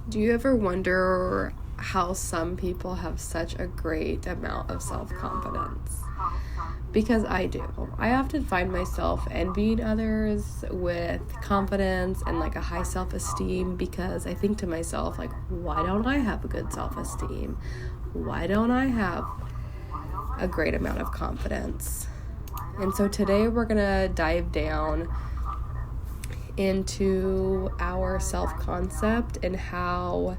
Do you ever wonder how some people have such a great amount of self-confidence? Because I do. I often find myself envying others with confidence and like a high self-esteem because I think to myself, like, why don't I have a good self-esteem? Why don't I have a great amount of confidence? And so today we're going to dive down into our self-concept and how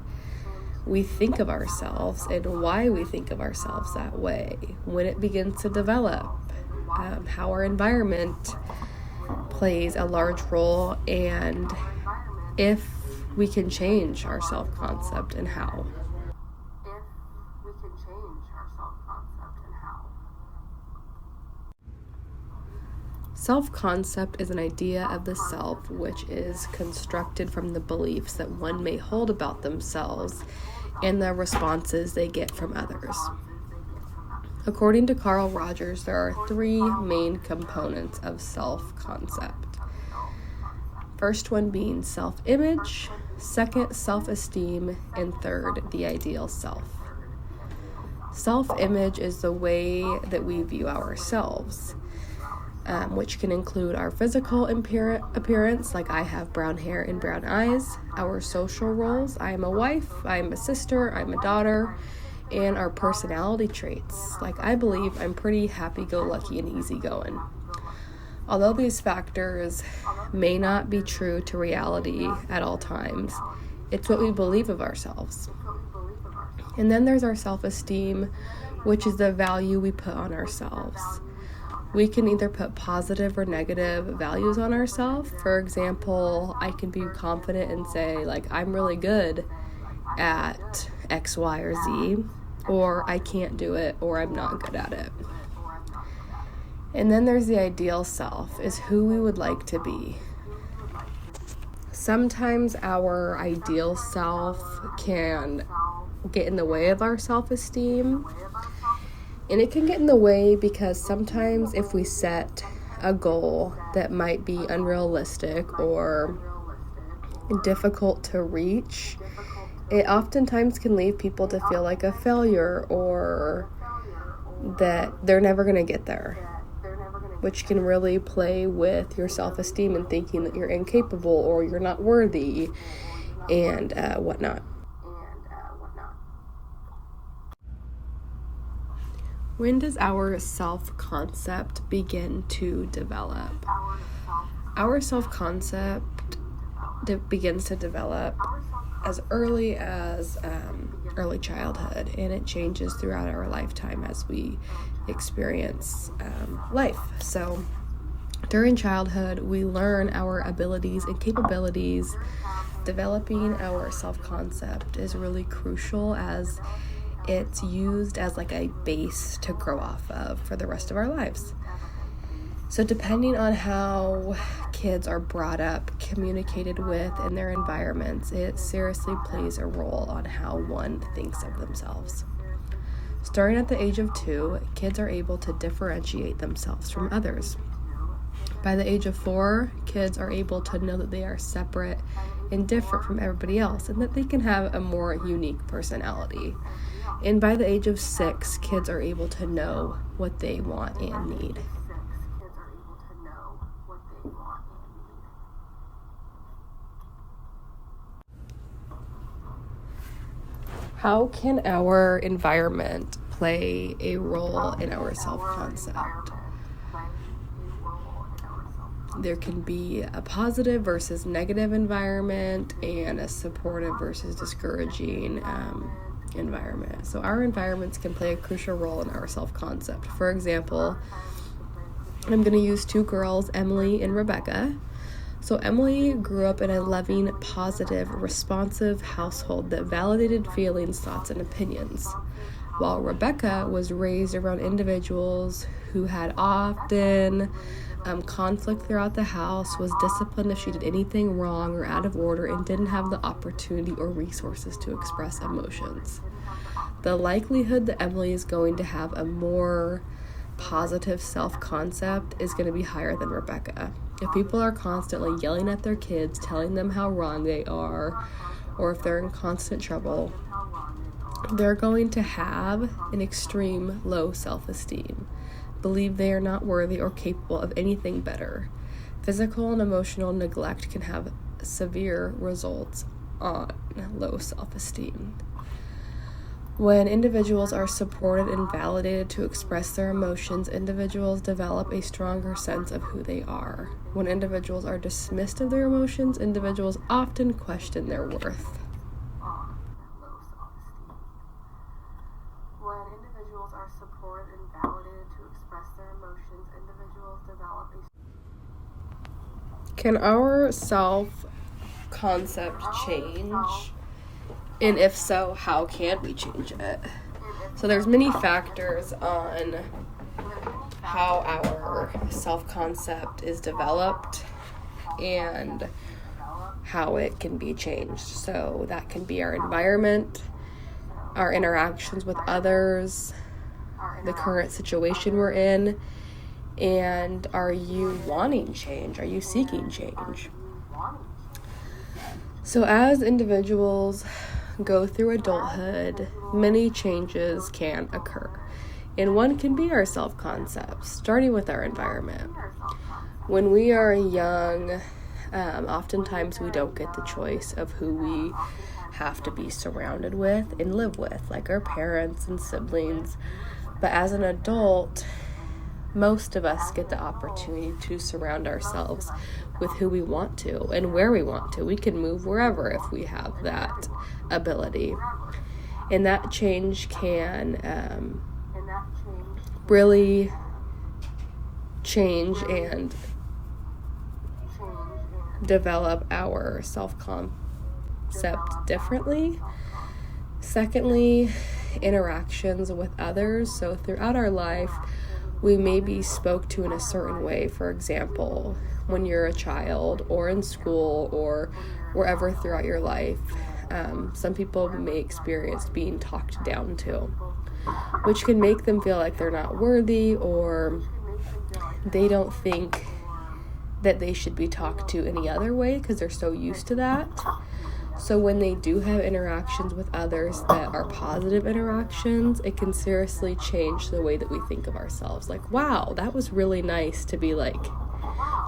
we think of ourselves and why we think of ourselves that way, when it begins to develop, how our environment plays a large role, and if we can change our self-concept and how. Self-concept is an idea of the self which is constructed from the beliefs that one may hold about themselves and the responses they get from others. According to Carl Rogers, there are three main components of self-concept. First one being self-image, second, self-esteem, and third, the ideal self. Self-image is the way that we view ourselves, which can include our physical appearance, like I have brown hair and brown eyes, our social roles, I am a wife, I am a sister, I'm a daughter, and our personality traits, like I believe I'm pretty happy-go-lucky and easygoing. Although these factors may not be true to reality at all times, it's what we believe of ourselves. And then there's our self-esteem, which is the value we put on ourselves. We can either put positive or negative values on ourselves. For example, I can be confident and say, like, I'm really good at X, Y, or Z, or I can't do it, or I'm not good at it. And then there's the ideal self, is who we would like to be. Sometimes our ideal self can get in the way of our self-esteem. And it can get in the way because sometimes if we set a goal that might be unrealistic or difficult to reach, it oftentimes can leave people to feel like a failure or that they're never going to get there, which can really play with your self-esteem and thinking that you're incapable or you're not worthy and whatnot. When does our self-concept begin to develop? Our self-concept begins to develop as early as early childhood, and it changes throughout our lifetime as we experience life. So during childhood, we learn our abilities and capabilities. Developing our self-concept is really crucial as it's used as like a base to grow off of for the rest of our lives. So depending on how kids are brought up, communicated with in their environments, it seriously plays a role on how one thinks of themselves. Starting at the age of 2, kids are able to differentiate themselves from others. By the age of 4, kids are able to know that they are separate and different from everybody else and that they can have a more unique personality. And by the age of 6, kids are able to know what they want and need. How can our environment play a role in our self-concept? There can be a positive versus negative environment and a supportive versus discouraging environment. So our environments can play a crucial role in our self-concept. For example, I'm going to use 2 girls, Emily and Rebecca. So Emily grew up in a loving, positive, responsive household that validated feelings, thoughts, and opinions, while Rebecca was raised around individuals who had often conflict throughout the house, was disciplined if she did anything wrong or out of order, and didn't have the opportunity or resources to express emotions. The likelihood that Emily is going to have a more positive self-concept is going to be higher than Rebecca. If people are constantly yelling at their kids, telling them how wrong they are, or if they're in constant trouble, they're going to have an extreme low self-esteem, believe they are not worthy or capable of anything better. Physical and emotional neglect can have severe results on low self-esteem. When individuals are supported and validated to express their emotions, individuals develop a stronger sense of who they are. When individuals are dismissed of their emotions, individuals often question their worth. When individuals are supported and validated to express their emotions, individuals develop a... Can our self-concept change? And if so, how can we change it? So there's many factors on how our self-concept is developed and how it can be changed. So that can be our environment, our interactions with others, the current situation we're in, and are you wanting change? Are you seeking change? So as individuals go through adulthood, many changes can occur. And one can be our self-concept, starting with our environment. When we are young, oftentimes we don't get the choice of who we have to be surrounded with and live with, like our parents and siblings. But as an adult, most of us get the opportunity to surround ourselves with who we want to and where we want to. We can move wherever if we have that ability. And that change can really change and develop our self-concept differently. Secondly, interactions with others. So throughout our life, we may be spoke to in a certain way. For example, when you're a child or in school or wherever throughout your life, some people may experience being talked down to, which can make them feel like they're not worthy or they don't think that they should be talked to any other way because they're so used to that. So when they do have interactions with others that are positive interactions, it can seriously change the way that we think of ourselves. Like, wow, that was really nice to be like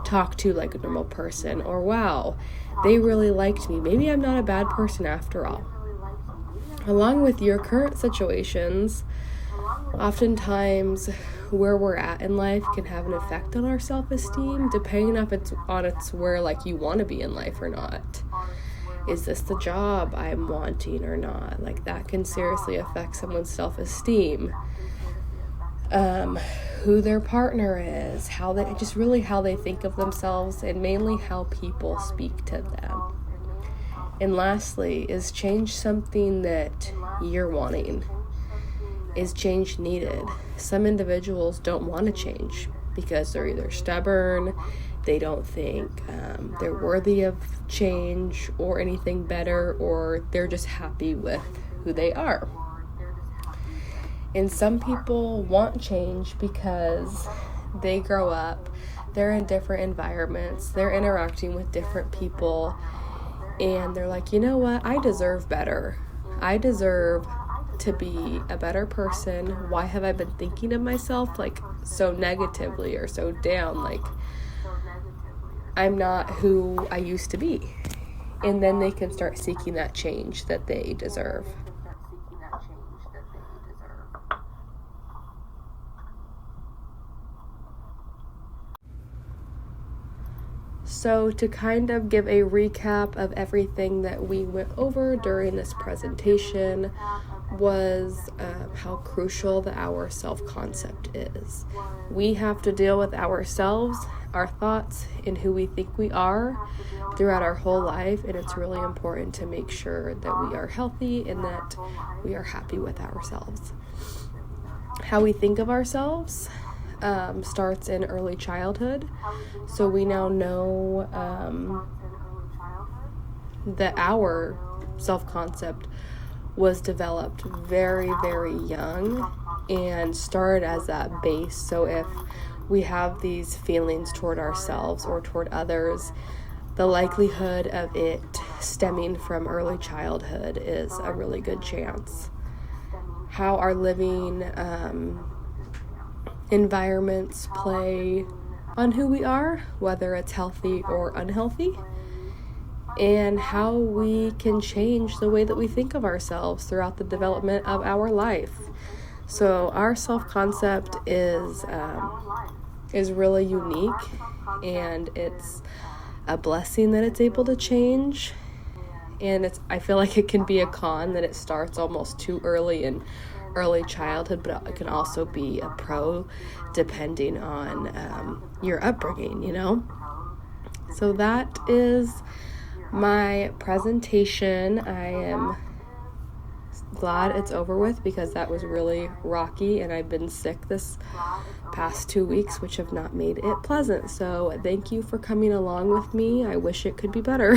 talked to like a normal person, or wow, they really liked me. Maybe I'm not a bad person after all. Along with your current situations, oftentimes where we're at in life can have an effect on our self-esteem, depending if it's where like you want to be in life or not. Is this the job I'm wanting or not? Like that can seriously affect someone's self-esteem. Who their partner is, how they think of themselves, and mainly how people speak to them. And lastly, is change something that you're wanting? Is change needed? Some individuals don't want to change because they're either stubborn, they don't think they're worthy of change or anything better, or they're just happy with who they are. And some people want change because they grow up, they're in different environments, they're interacting with different people, and they're like, you know what, I deserve better. I deserve to be a better person. Why have I been thinking of myself like so negatively or so down? Like, I'm not who I used to be. And then they can start seeking that change that they deserve. So to kind of give a recap of everything that we went over during this presentation was how crucial our self-concept is. We have to deal with ourselves, our thoughts, and who we think we are throughout our whole life, and it's really important to make sure that we are healthy and that we are happy with ourselves. How we think of ourselves starts in early childhood. So we now know that our self-concept was developed very, very young and started as that base. So if we have these feelings toward ourselves or toward others, the likelihood of it stemming from early childhood is a really good chance. How our living environments play on who we are, whether it's healthy or unhealthy, and how we can change the way that we think of ourselves throughout the development of our life. So our self-concept is really unique, and it's a blessing that it's able to change. And I feel like it can be a con that it starts almost too early in early childhood, but it can also be a pro depending on your upbringing, you know? So that is my presentation. I am glad it's over with because that was really rocky, and I've been sick this past 2 weeks, which have not made it pleasant. So thank you for coming along with me. I wish it could be better.